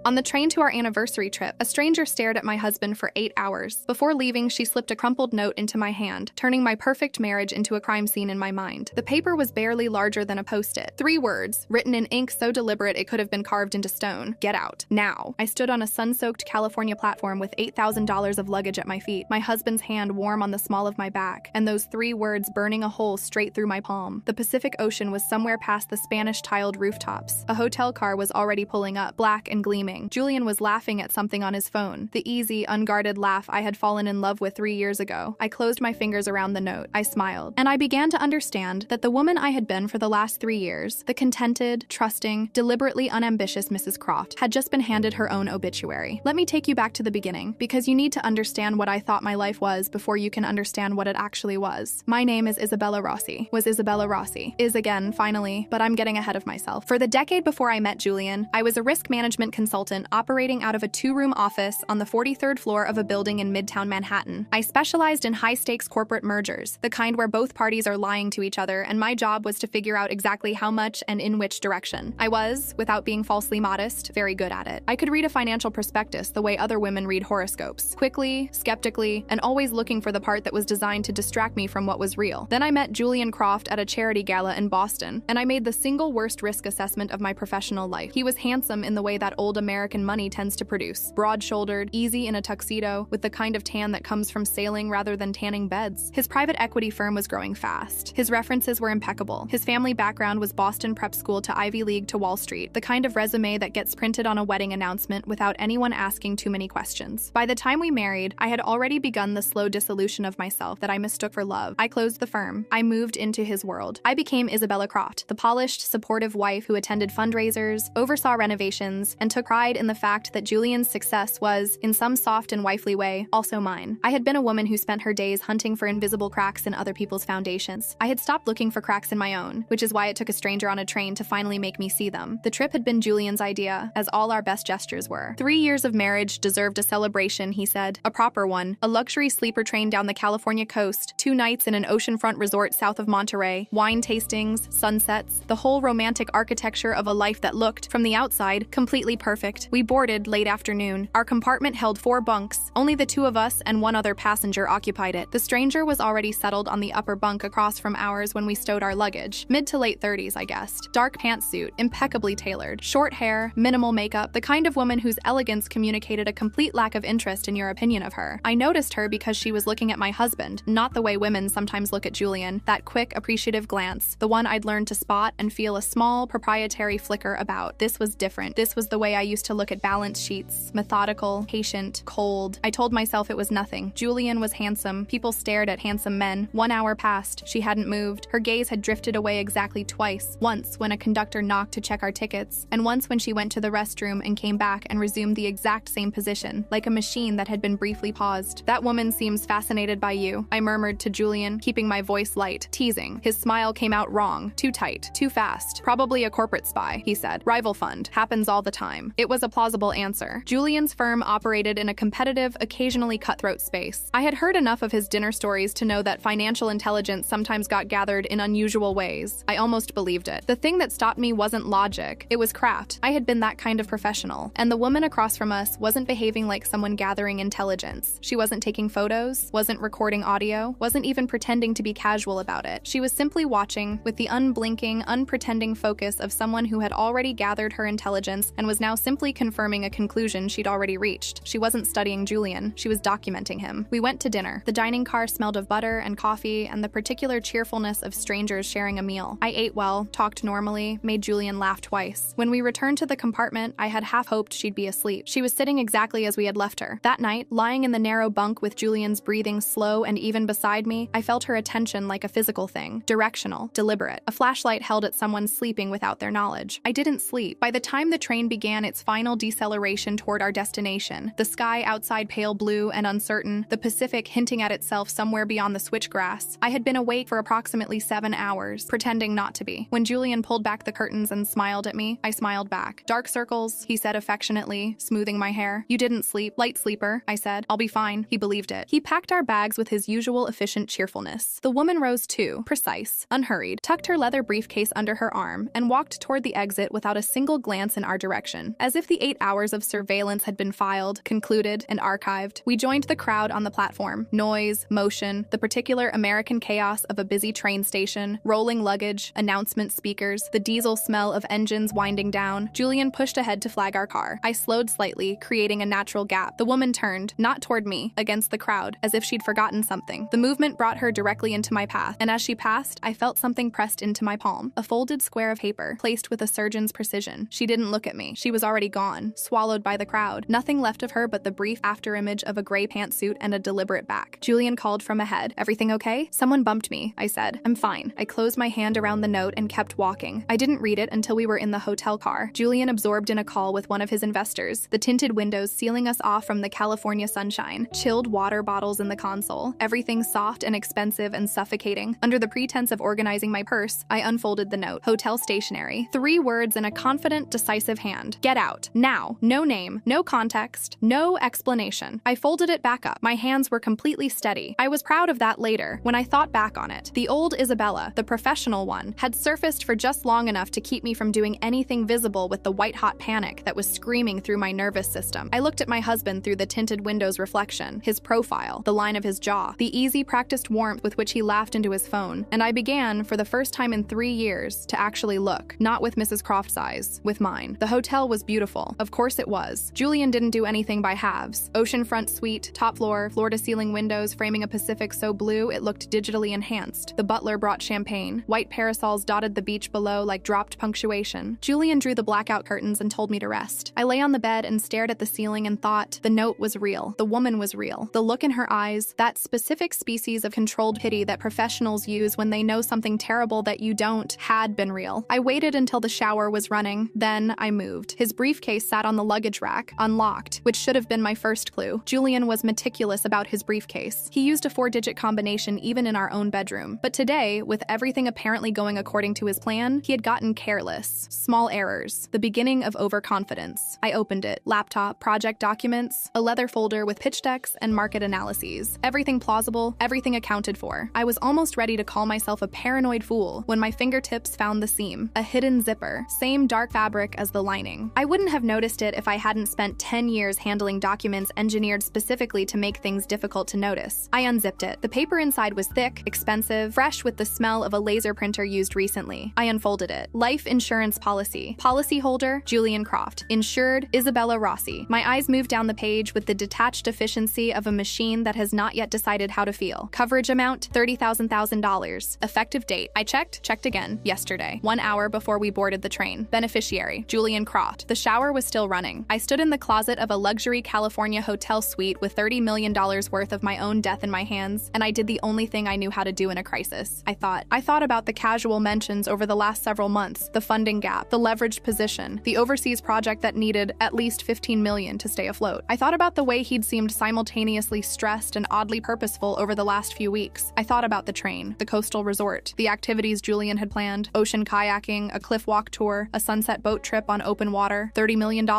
On the train to our anniversary trip, a stranger stared at my husband for 8 hours. Before leaving, she slipped a crumpled note into my hand, turning my perfect marriage into a crime scene in my mind. The paper was barely larger than a post-it. 3 words, written in ink so deliberate it could have been carved into stone. Get out. Now. I stood on a sun-soaked California platform with $8,000 of luggage at my feet, my husband's hand warm on the small of my back, and those 3 words burning a hole straight through my palm. The Pacific Ocean was somewhere past the Spanish-tiled rooftops. A hotel car was already pulling up, black and gleaming. Julian was laughing at something on his phone, the easy, unguarded laugh I had fallen in love with 3 years ago. I closed my fingers around the note. I smiled, and I began to understand that the woman I had been for the last 3 years, the contented, trusting, deliberately unambitious Mrs. Croft, had just been handed her own obituary. Let me take you back to the beginning, because you need to understand what I thought my life was before you can understand what it actually was. My name is Isabella Rossi. Was Isabella Rossi. Is again, finally, but I'm getting ahead of myself. For the decade before I met Julian, I was a risk management consultant operating out of a 2-room office on the 43rd floor of a building in Midtown Manhattan. I specialized in high-stakes corporate mergers, the kind where both parties are lying to each other, and my job was to figure out exactly how much and in which direction. I was, without being falsely modest, very good at it. I could read a financial prospectus the way other women read horoscopes, quickly, skeptically, and always looking for the part that was designed to distract me from what was real. Then I met Julian Croft at a charity gala in Boston, and I made the single worst risk assessment of my professional life. He was handsome in the way that old American money tends to produce. Broad-shouldered, easy in a tuxedo, with the kind of tan that comes from sailing rather than tanning beds. His private equity firm was growing fast. His references were impeccable. His family background was Boston prep school to Ivy League to Wall Street, the kind of resume that gets printed on a wedding announcement without anyone asking too many questions. By the time we married, I had already begun the slow dissolution of myself that I mistook for love. I closed the firm. I moved into his world. I became Isabella Croft, the polished, supportive wife who attended fundraisers, oversaw renovations, and took pride in the fact that Julian's success was, in some soft and wifely way, also mine. I had been a woman who spent her days hunting for invisible cracks in other people's foundations. I had stopped looking for cracks in my own, which is why it took a stranger on a train to finally make me see them. The trip had been Julian's idea, as all our best gestures were. 3 years of marriage deserved a celebration, he said. A proper one. A luxury sleeper train down the California coast, 2 nights in an oceanfront resort south of Monterey, wine tastings, sunsets, the whole romantic architecture of a life that looked, from the outside, completely perfect. We boarded late afternoon. Our compartment held 4 bunks. Only the 2 of us and 1 other passenger occupied it. The stranger was already settled on the upper bunk across from ours when we stowed our luggage. Mid to late 30s, I guessed. Dark pantsuit, impeccably tailored. Short hair, minimal makeup, the kind of woman whose elegance communicated a complete lack of interest in your opinion of her. I noticed her because she was looking at my husband, not the way women sometimes look at Julian. That quick, appreciative glance, the one I'd learned to spot and feel a small, proprietary flicker about. This was different. This was the way I used to look at balance sheets, methodical, patient, cold. I told myself it was nothing. Julian was handsome. People stared at handsome men. 1 hour passed. She hadn't moved. Her gaze had drifted away exactly twice. Once when a conductor knocked to check our tickets, and once when she went to the restroom and came back and resumed the exact same position, like a machine that had been briefly paused. That woman seems fascinated by you, I murmured to Julian, keeping my voice light, teasing. His smile came out wrong, too tight, too fast. Probably a corporate spy, he said. Rival fund. Happens all the time. It was a plausible answer. Julian's firm operated in a competitive, occasionally cutthroat space. I had heard enough of his dinner stories to know that financial intelligence sometimes got gathered in unusual ways. I almost believed it. The thing that stopped me wasn't logic. It was craft. I had been that kind of professional. And the woman across from us wasn't behaving like someone gathering intelligence. She wasn't taking photos, wasn't recording audio, wasn't even pretending to be casual about it. She was simply watching with the unblinking, unpretending focus of someone who had already gathered her intelligence and was now simply confirming a conclusion she'd already reached. She wasn't studying Julian. She was documenting him. We went to dinner. The dining car smelled of butter and coffee and the particular cheerfulness of strangers sharing a meal. I ate well, talked normally, made Julian laugh twice. When we returned to the compartment, I had half hoped she'd be asleep. She was sitting exactly as we had left her. That night, lying in the narrow bunk with Julian's breathing slow and even beside me, I felt her attention like a physical thing, directional, deliberate. A flashlight held at someone sleeping without their knowledge. I didn't sleep. By the time the train began its final deceleration toward our destination, the sky outside pale blue and uncertain, the Pacific hinting at itself somewhere beyond the switchgrass, I had been awake for approximately 7 hours, pretending not to be. When Julian pulled back the curtains and smiled at me, I smiled back. Dark circles, he said affectionately, smoothing my hair. You didn't sleep. Light sleeper, I said. I'll be fine. He believed it. He packed our bags with his usual efficient cheerfulness. The woman rose too, precise, unhurried, tucked her leather briefcase under her arm, and walked toward the exit without a single glance in our direction. As As if the 8 hours of surveillance had been filed, concluded, and archived, we joined the crowd on the platform. Noise, motion, the particular American chaos of a busy train station, rolling luggage, announcement speakers, the diesel smell of engines winding down. Julian pushed ahead to flag our car. I slowed slightly, creating a natural gap. The woman turned, not toward me, against the crowd, as if she'd forgotten something. The movement brought her directly into my path, and as she passed, I felt something pressed into my palm. A folded square of paper, placed with a surgeon's precision. She didn't look at me. She was already gone, swallowed by the crowd. Nothing left of her but the brief afterimage of a gray pantsuit and a deliberate back. Julian called from ahead. "Everything okay?" "Someone bumped me," I said. "I'm fine." I closed my hand around the note and kept walking. I didn't read it until we were in the hotel car. Julian absorbed in a call with one of his investors, the tinted windows sealing us off from the California sunshine, chilled water bottles in the console, everything soft and expensive and suffocating. Under the pretense of organizing my purse, I unfolded the note. Hotel stationery. 3 words in a confident, decisive hand. "Get out. Now." No name, no context, no explanation. I folded it back up. My hands were completely steady. I was proud of that later, when I thought back on it. The old Isabella, the professional one, had surfaced for just long enough to keep me from doing anything visible with the white-hot panic that was screaming through my nervous system. I looked at my husband through the tinted window's reflection, his profile, the line of his jaw, the easy, practiced warmth with which he laughed into his phone, and I began, for the first time in 3 years, to actually look, not with Mrs. Croft's eyes, with mine. The hotel was beautiful. Of course it was. Julian didn't do anything by halves. Oceanfront suite, top floor, floor-to-ceiling windows framing a Pacific so blue it looked digitally enhanced. The butler brought champagne. White parasols dotted the beach below like dropped punctuation. Julian drew the blackout curtains and told me to rest. I lay on the bed and stared at the ceiling and thought, the note was real. The woman was real. The look in her eyes, that specific species of controlled pity that professionals use when they know something terrible that you don't, had been real. I waited until the shower was running. Then I moved. His briefcase sat on the luggage rack, unlocked, which should have been my first clue. Julian was meticulous about his briefcase. He used a 4-digit combination even in our own bedroom. But today, with everything apparently going according to his plan, he had gotten careless. Small errors. The beginning of overconfidence. I opened it. Laptop, project documents, a leather folder with pitch decks and market analyses. Everything plausible, everything accounted for. I was almost ready to call myself a paranoid fool when my fingertips found the seam. A hidden zipper. Same dark fabric as the lining. I wouldn't have noticed it if I hadn't spent 10 years handling documents engineered specifically to make things difficult to notice. I unzipped it. The paper inside was thick, expensive, fresh with the smell of a laser printer used recently. I unfolded it. Life insurance policy. Policyholder, Julian Croft. Insured, Isabella Rossi. My eyes moved down the page with the detached efficiency of a machine that has not yet decided how to feel. Coverage amount, $30,000. Effective date. I checked again, yesterday, 1 hour before we boarded the train. Beneficiary, Julian Croft. The shower was still running. I stood in the closet of a luxury California hotel suite with $30 million worth of my own death in my hands, and I did the only thing I knew how to do in a crisis. I thought about the casual mentions over the last several months, the funding gap, the leveraged position, the overseas project that needed at least $15 million to stay afloat. I thought about the way he'd seemed simultaneously stressed and oddly purposeful over the last few weeks. I thought about the train, the coastal resort, the activities Julian had planned, ocean kayaking, a cliff walk tour, a sunset boat trip on open water, $30 million,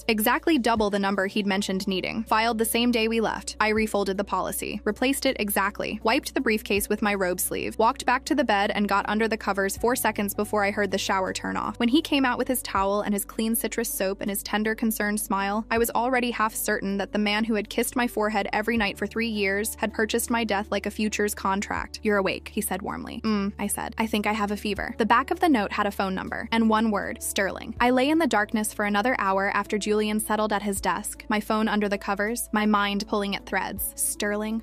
exactly double the number he'd mentioned needing. Filed the same day we left. I refolded the policy, replaced it exactly, wiped the briefcase with my robe sleeve, walked back to the bed and got under the covers 4 seconds before I heard the shower turn off. When he came out with his towel and his clean citrus soap and his tender, concerned smile, I was already half certain that the man who had kissed my forehead every night for 3 years had purchased my death like a futures contract. "You're awake," he said warmly. I said. "I think I have a fever." The back of the note had a phone number, and one word, Sterling. I lay in the darkness for another hour after Julian settled at his desk, my phone under the covers, my mind pulling at threads. Sterling.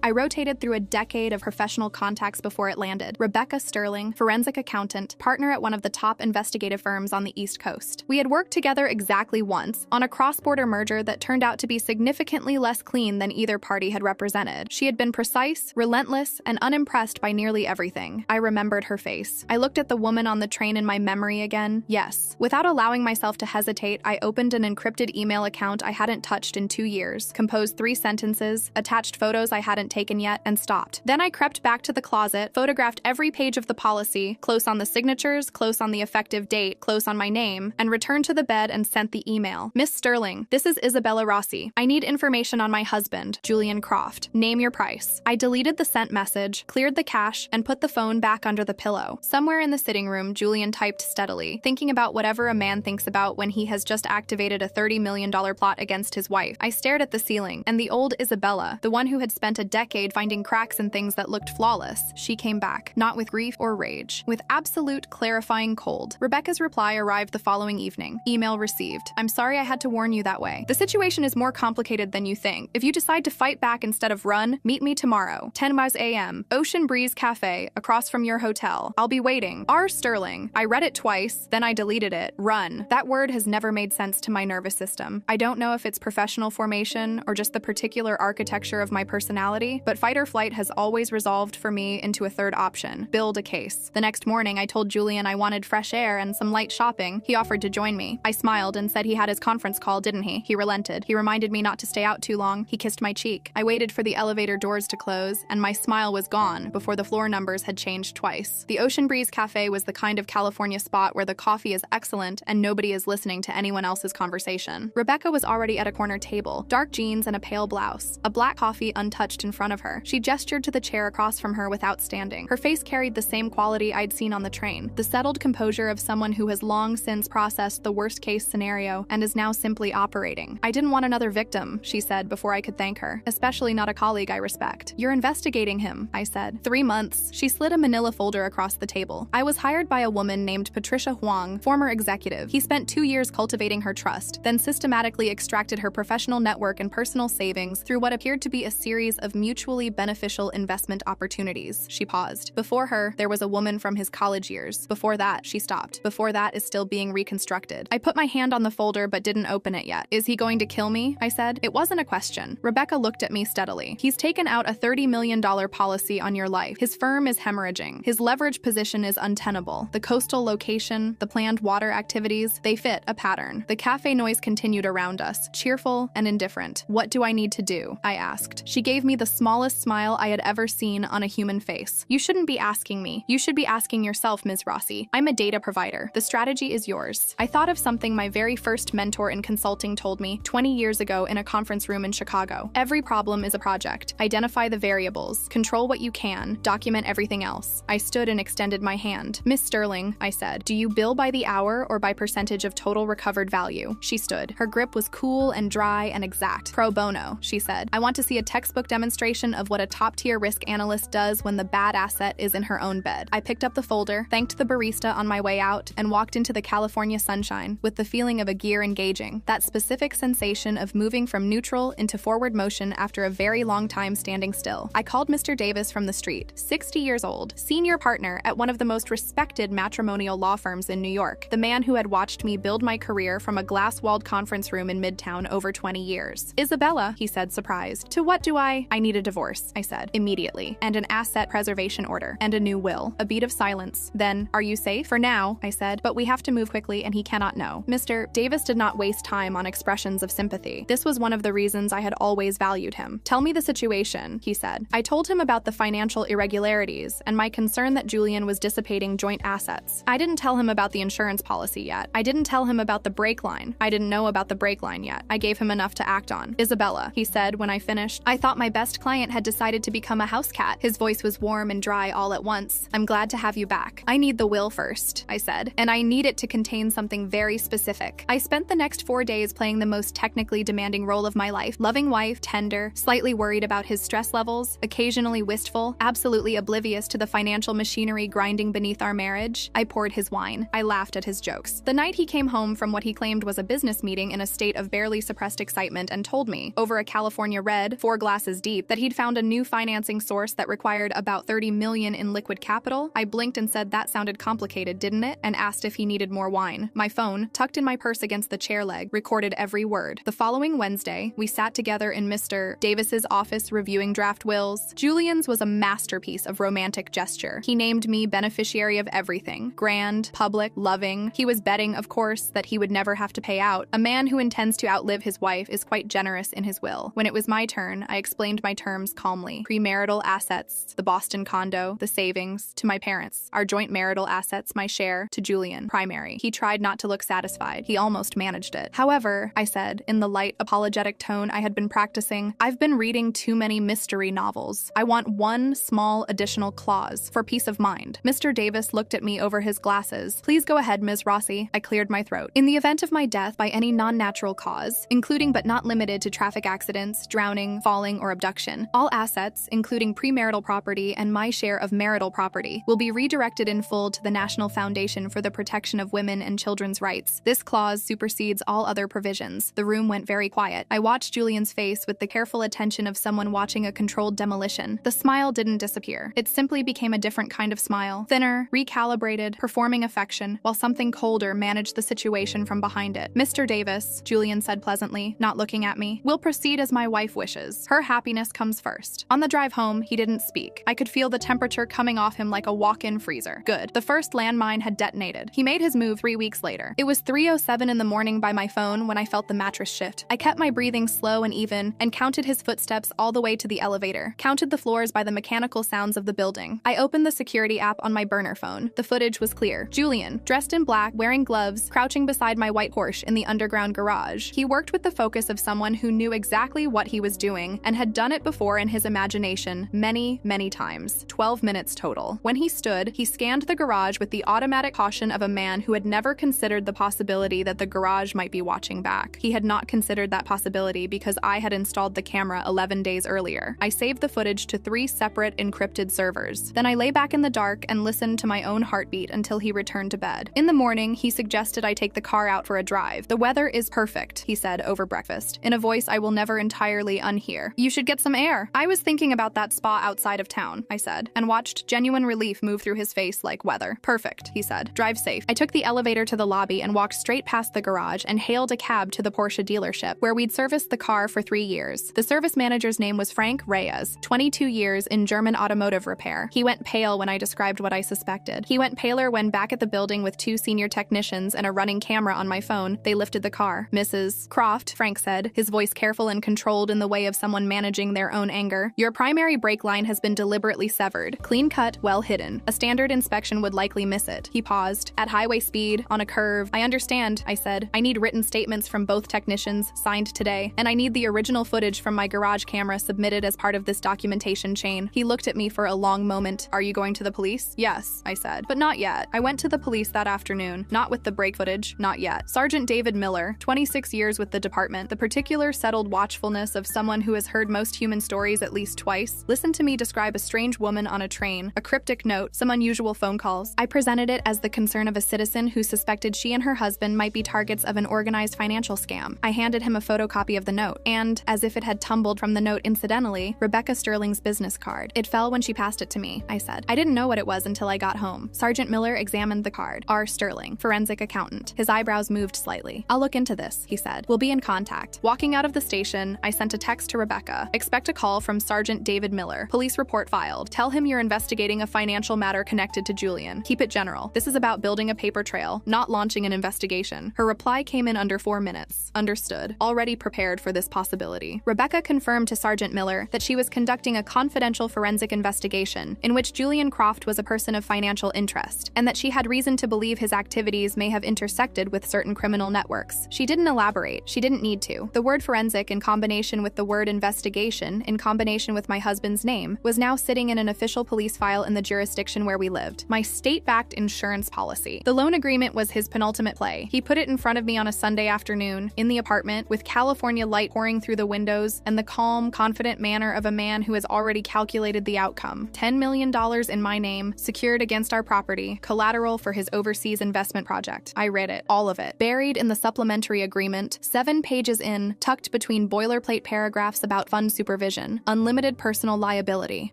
I rotated through a decade of professional contacts before it landed. Rebecca Sterling, forensic accountant, partner at one of the top investigative firms on the East Coast. We had worked together exactly once, on a cross-border merger that turned out to be significantly less clean than either party had represented. She had been precise, relentless, and unimpressed by nearly everything. I remembered her face. I looked at the woman on the train in my memory again. Yes. Without allowing myself to hesitate, I opened an encrypted email account I hadn't touched in 2 years, composed 3 sentences, attached photos I hadn't taken yet, and stopped. Then I crept back to the closet, photographed every page of the policy, close on the signatures, close on the effective date, close on my name, and returned to the bed and sent the email. "Miss Sterling, this is Isabella Rossi. I need information on my husband, Julian Croft. Name your price." I deleted the sent message, cleared the cache, and put the phone back under the pillow. Somewhere in the sitting room, Julian typed steadily, thinking about whatever a man thinks about out when he has just activated a $30 million plot against his wife. I stared at the ceiling, and the old Isabella, the one who had spent a decade finding cracks in things that looked flawless, she came back, not with grief or rage, with absolute clarifying cold. Rebecca's reply arrived the following evening. Email received. I'm sorry I had to warn you that way. The situation is more complicated than you think. If you decide to fight back instead of run, meet me tomorrow, 10 a.m., Ocean Breeze Cafe, across from your hotel. I'll be waiting. R. Sterling. I read it twice, then I deleted it. Run. That word has never made sense to my nervous system. I don't know if it's professional formation or just the particular architecture of my personality, but fight or flight has always resolved for me into a third option: build a case. The next morning, I told Julian I wanted fresh air and some light shopping. He offered to join me. I smiled and said he had his conference call, didn't he? He relented. He reminded me not to stay out too long. He kissed my cheek. I waited for the elevator doors to close, and my smile was gone before the floor numbers had changed twice. The Ocean Breeze Cafe was the kind of California spot where the coffee is excellent and nobody is listening to anyone else's conversation. Rebecca was already at a corner table, dark jeans and a pale blouse, a black coffee untouched in front of her. She gestured to the chair across from her without standing. Her face carried the same quality I'd seen on the train, the settled composure of someone who has long since processed the worst-case scenario and is now simply operating. I didn't want another victim, she said before I could thank her, especially not a colleague I respect. You're investigating him, I said. 3 months. She slid a manila folder across the table. I was hired by a woman named Patricia Huang, former executive. He spent 2 years cultivating her trust, then systematically extracted her professional network and personal savings through what appeared to be a series of mutually beneficial investment opportunities. She paused. Before her, there was a woman from his college years. Before that, she stopped. Before that is still being reconstructed. I put my hand on the folder but didn't open it yet. Is he going to kill me? I said. It wasn't a question. Rebecca looked at me steadily. He's taken out a $30 million policy on your life. His firm is hemorrhaging. His leverage position is untenable. The coastal location, the planned water activities, they fit a pattern. The cafe noise continued around us, cheerful and indifferent. What do I need to do? I asked. She gave me the smallest smile I had ever seen on a human face. You shouldn't be asking me. You should be asking yourself, Ms. Rossi. I'm a data provider. The strategy is yours. I thought of something my very first mentor in consulting told me 20 years ago in a conference room in Chicago. Every problem is a project. Identify the variables. Control what you can. Document everything else. I stood and extended my hand. Miss Sterling, I said, do you bill by the hour or by percentage of total recovered value? She stood. Her grip was cool and dry and exact. Pro bono, she said. I want to see a textbook demonstration of what a top-tier risk analyst does when the bad asset is in her own bed. I picked up the folder, thanked the barista on my way out, and walked into the California sunshine with the feeling of a gear engaging, that specific sensation of moving from neutral into forward motion after a very long time standing still. I called Mr. Davis from the street, 60 years old, senior partner at one of the most respected matrimonial law firms in New York, the man who had watched me build my career from a glass-walled conference room in Midtown over 20 years. Isabella, he said, surprised. To what do I need a divorce, I said, immediately, and an asset preservation order, and a new will. A beat of silence. Then, are you safe? For now, I said, but we have to move quickly and he cannot know. Mr. Davis did not waste time on expressions of sympathy. This was one of the reasons I had always valued him. Tell me the situation, he said. I told him about the financial irregularities and my concern that Julian was dissipating joint assets. I didn't tell him about the insurance policy yet. I didn't tell him about the brake line. I didn't know about the brake line yet. I gave him enough to act on. Isabella, he said when I finished, I thought my best client had decided to become a house cat. His voice was warm and dry all at once. I'm glad to have you back. I need the will first, I said, and I need it to contain something very specific. I spent the next 4 days playing the most technically demanding role of my life, loving wife, tender, slightly worried about his stress levels, occasionally wistful, absolutely oblivious to the financial machinery grinding beneath our marriage. I poured his wine. I laughed at his jokes. The night he came home from what he claimed was a business meeting in a state of barely suppressed excitement and told me, over a California Red, 4 glasses deep, that he'd found a new financing source that required about $30 million in liquid capital, I blinked and said that sounded complicated, didn't it? And asked if he needed more wine. My phone, tucked in my purse against the chair leg, recorded every word. The following Wednesday, we sat together in Mr. Davis's office reviewing draft wills. Julian's was a masterpiece of romantic gesture. He named me beneficiary of everything. Grand, public, loving. He was betting, of course, that he would never have to pay out. A man who intends to outlive his wife is quite generous in his will. When it was my turn, I explained my terms calmly. Premarital assets, the Boston condo, the savings, to my parents. Our joint marital assets, my share, to Julian, primary. He tried not to look satisfied. He almost managed it. However, I said, in the light, apologetic tone I had been practicing, I've been reading too many mystery novels. I want one small additional clause for peace of mind. Mr. Davis looked at me over his glasses. Please go ahead, Ms. Rossi. I cleared my my throat. In the event of my death by any non-natural cause, including but not limited to traffic accidents, drowning, falling, or abduction, all assets, including premarital property and my share of marital property, will be redirected in full to the National Foundation for the Protection of Women and Children's Rights. This clause supersedes all other provisions. The room went very quiet. I watched Julian's face with the careful attention of someone watching a controlled demolition. The smile didn't disappear. It simply became a different kind of smile. Thinner, recalibrated, performing affection, while something colder managed the situation from behind it. "Mr. Davis," Julian said pleasantly, not looking at me, "we'll proceed as my wife wishes. Her happiness comes first." On the drive home, he didn't speak. I could feel the temperature coming off him like a walk-in freezer. Good. The first landmine had detonated. He made his move 3 weeks later. It was 3:07 in the morning by my phone when I felt the mattress shift. I kept my breathing slow and even and counted his footsteps all the way to the elevator, counted the floors by the mechanical sounds of the building. I opened the security app on my burner phone. The footage was clear. Julian, dressed in black, wearing gloves, crouching beside my white Porsche in the underground garage. He worked with the focus of someone who knew exactly what he was doing and had done it before in his imagination many, many times. 12 minutes total. When he stood, he scanned the garage with the automatic caution of a man who had never considered the possibility that the garage might be watching back. He had not considered that possibility because I had installed the camera 11 days earlier. I saved the footage to 3 separate encrypted servers. Then I lay back in the dark and listened to my own heartbeat until he returned to bed. In the morning, he suggested I take the car out for a drive. "The weather is perfect," he said over breakfast, in a voice I will never entirely unhear. "You should get some air." "I was thinking about that spa outside of town," I said, and watched genuine relief move through his face like weather. "Perfect," he said. "Drive safe." I took the elevator to the lobby and walked straight past the garage and hailed a cab to the Porsche dealership, where we'd serviced the car for 3 years. The service manager's name was Frank Reyes, 22 years in German automotive repair. He went pale when I described what I suspected. He went paler when, back at the building with 2 senior technicians and a running camera on my phone, they lifted the car. "Mrs. Croft," Frank said, his voice careful and controlled in the way of someone managing their own anger, "your primary brake line has been deliberately severed. Clean cut, well hidden. A standard inspection would likely miss it." He paused. "At highway speed, on a curve." "I understand," I said. "I need written statements from both technicians, signed today, and I need the original footage from my garage camera submitted as part of this documentation chain." He looked at me for a long moment. "Are you going to the police?" "Yes," I said, "but not yet." I went to the police that afternoon, not with the brake footage, not yet. Sergeant David Miller, 26 years with the department, the particular settled watchfulness of someone who has heard most human stories at least twice, listened to me describe a strange woman on a train, a cryptic note, some unusual phone calls. I presented it as the concern of a citizen who suspected she and her husband might be targets of an organized financial scam. I handed him a photocopy of the note, and, as if it had tumbled from the note incidentally, Rebecca Sterling's business card. "It fell when she passed it to me," I said. "I didn't know what it was until I got home." Sergeant Miller examined the card. "R. Sterling, forensic accountant." His eyebrows moved slightly. "I'll look into this," he said. "We'll be in contact." Walking out of the station, I sent a text to Rebecca. "Expect a call from Sergeant David Miller. Police report filed. Tell him you're investigating a financial matter connected to Julian. Keep it general. This is about building a paper trail, not launching an investigation." Her reply came in under 4 minutes. Understood. Already prepared for this possibility. Rebecca confirmed to Sergeant Miller that she was conducting a confidential forensic investigation in which Julian Croft was a person of financial interest, and that she had reason to believe his activities may have intersected with certain criminal networks. She didn't elaborate. She didn't need to. The word forensic in combination with the word investigation in combination with my husband's name was now sitting in an official police file in the jurisdiction where we lived. My state-backed insurance policy. The loan agreement was his penultimate play. He put it in front of me on a Sunday afternoon, in the apartment, with California light pouring through the windows and the calm, confident manner of a man who has already calculated the outcome. $10 million in my name, secured against our property, collateral for his overseas investment project. I read it, all of it. Buried in the supplementary agreement, 7 pages in, tucked between boilerplate paragraphs about fund supervision, unlimited personal liability.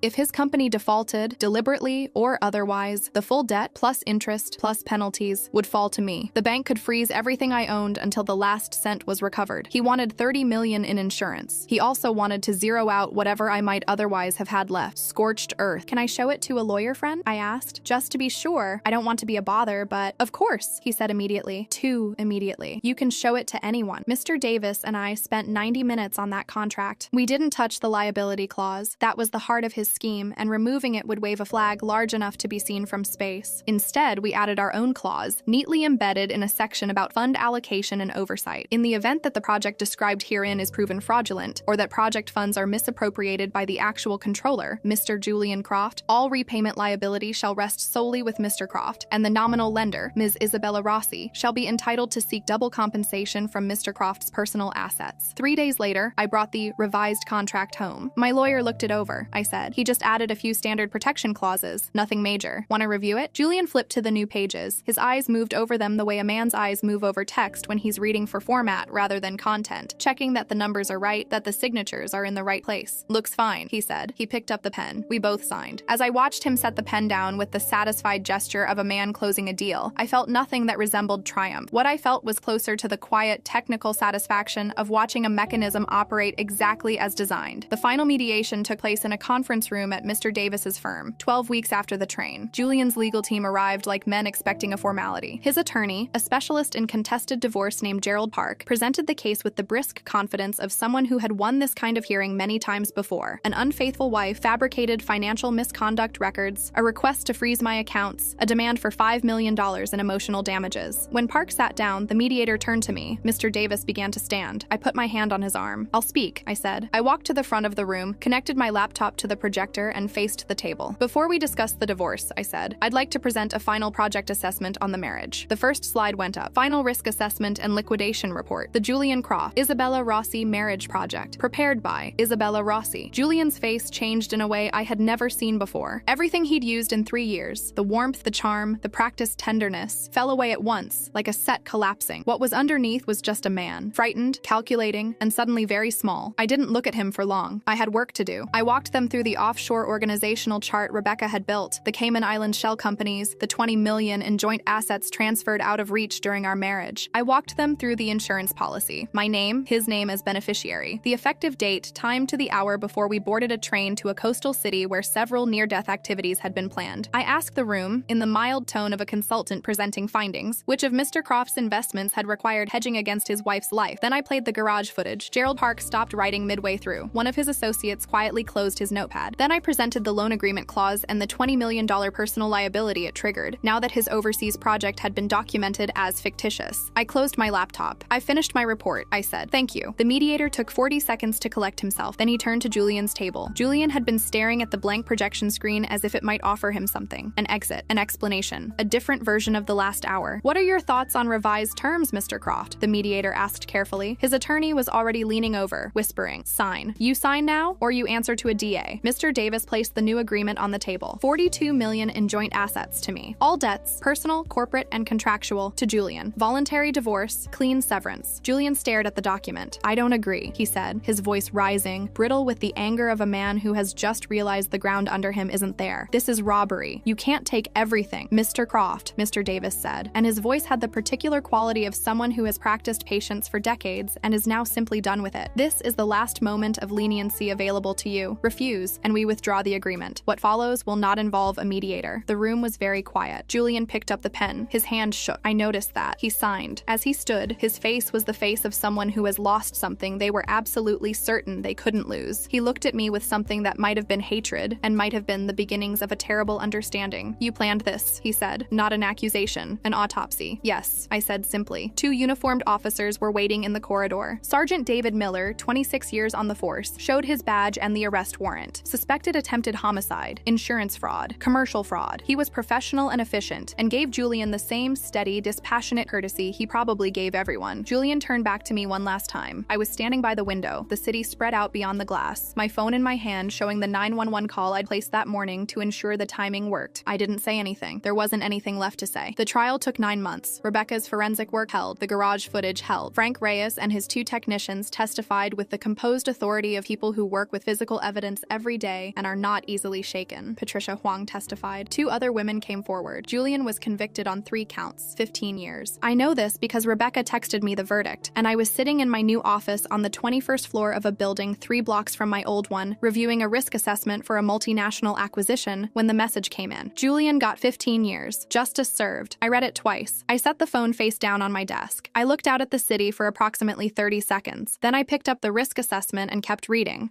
If his company defaulted, deliberately or otherwise, the full debt plus interest plus penalties would fall to me. The bank could freeze everything I owned until the last cent was recovered. He wanted $30 million in insurance. He also wanted to zero out whatever I might otherwise have had left. Scorched earth. "Can I show it to a lawyer friend?" I asked. "Just to be sure. I don't want to be a bother, but..." "Of course," he said immediately. Too immediately. "You can show it to anyone." Mr. Davis and I spent 90 minutes on that contract. We didn't touch the liability clause. That was the heart of his scheme, and removing it would wave a flag large enough to be seen from space. Instead, we added our own clause, neatly embedded in a section about fund allocation and oversight. In the event that the project described herein is proven fraudulent, or that project funds are misappropriated by the actual controller, Mr. Julian Croft, all repayment liability shall rest solely with Mr. Croft, and the nominal lender, Ms. Isabella Rossi, guilty, shall be entitled to seek double compensation from Mr. Croft's personal assets. 3 days later, I brought the revised contract home. My lawyer looked it over, I said. He just added a few standard protection clauses. Nothing major. Want to review it? Julian flipped to the new pages. His eyes moved over them the way a man's eyes move over text when he's reading for format rather than content, checking that the numbers are right, that the signatures are in the right place. Looks fine, he said. He picked up the pen. We both signed. As I watched him set the pen down with the satisfied gesture of a man closing a deal, I felt nothing that resembled triumph. What I felt was closer to the quiet, technical satisfaction of watching a mechanism operate exactly as designed. The final mediation took place in a conference room at Mr. Davis's firm, 12 weeks after the train. Julian's legal team arrived like men expecting a formality. His attorney, a specialist in contested divorce named Gerald Park, presented the case with the brisk confidence of someone who had won this kind of hearing many times before. An unfaithful wife, fabricated financial misconduct records, a request to freeze my accounts, a demand for $5 million in emotional damages. When Park sat down, the mediator turned to me. Mr. Davis began to stand. I put my hand on his arm. I'll speak, I said. I walked to the front of the room, connected my laptop to the projector, and faced the table. Before we discuss the divorce, I said, I'd like to present a final project assessment on the marriage. The first slide went up. Final risk assessment and liquidation report. The Julian Croft, Isabella Rossi marriage project. Prepared by Isabella Rossi. Julian's face changed in a way I had never seen before. Everything he'd used in 3 years, the warmth, the charm, the practiced tenderness, fell away at once, like a set collapsing. What was underneath was just a man, frightened, calculating, and suddenly very small. I didn't look at him for long. I had work to do. I walked them through the offshore organizational chart Rebecca had built, the Cayman Island shell companies, the 20 million in joint assets transferred out of reach during our marriage. I walked them through the insurance policy. My name, his name as beneficiary. The effective date, timed to the hour before we boarded a train to a coastal city where several near-death activities had been planned. I asked the room, in the mild tone of a consultant presenting findings, which of Mr. Croft's investments had required hedging against his wife's life. Then I played the garage footage. Gerald Park stopped writing midway through. One of his associates quietly closed his notepad. Then I presented the loan agreement clause and the $20 million personal liability it triggered, now that his overseas project had been documented as fictitious. I closed my laptop. I finished my report, I said. Thank you. The mediator took 40 seconds to collect himself. Then he turned to Julian's table. Julian had been staring at the blank projection screen as if it might offer him something. An exit, an explanation, a different version of the last hour. What are your thoughts on revised terms, Mr. Croft? The mediator asked carefully. His attorney was already leaning over, whispering, sign. You sign now, or you answer to a DA. Mr. Davis placed the new agreement on the table. 42 million in joint assets to me. All debts, personal, corporate, and contractual, to Julian. Voluntary divorce, clean severance. Julian stared at the document. I don't agree, he said, his voice rising, brittle with the anger of a man who has just realized the ground under him isn't there. This is robbery. You can't take everything. Mr. Croft, Mr. Davis said, and his voice had the particular quality of someone who has practiced patience for decades and is now simply done with it. This is the last moment of leniency available to you. Refuse, and we withdraw the agreement. What follows will not involve a mediator. The room was very quiet. Julian picked up the pen. His hand shook. I noticed that. He signed. As he stood, his face was the face of someone who has lost something they were absolutely certain they couldn't lose. He looked at me with something that might have been hatred and might have been the beginnings of a terrible understanding. You planned this, he said. Not an accusation. An autopsy. Yes, I said simply. 2 uniformed officers were waiting in the corridor. Sergeant David Miller, 26 years on the force, showed his badge and the arrest warrant. Suspected attempted homicide, insurance fraud, commercial fraud. He was professional and efficient, and gave Julian the same steady, dispassionate courtesy he probably gave everyone. Julian turned back to me one last time. I was standing by the window, the city spread out beyond the glass, my phone in my hand showing the 911 call I'd placed that morning to ensure the timing worked. I didn't say anything. There wasn't anything left to say. The trial took 9 months. Rebecca's forensic work held. The garage footage held. Frank Reyes and his 2 technicians testified with the composed authority of people who work with physical evidence every day and are not easily shaken. Patricia Huang testified. 2 other women came forward. Julian was convicted on 3 counts, 15 years. I know this because Rebecca texted me the verdict, and I was sitting in my new office on the 21st floor of a building 3 blocks from my old one, reviewing a risk assessment for a multinational acquisition when the message came in. Julian got 15 years. Justice served. I read it twice. I set the phone face down on my desk. I looked out at the city for approximately 30 seconds. Then I picked up the risk assessment and kept reading.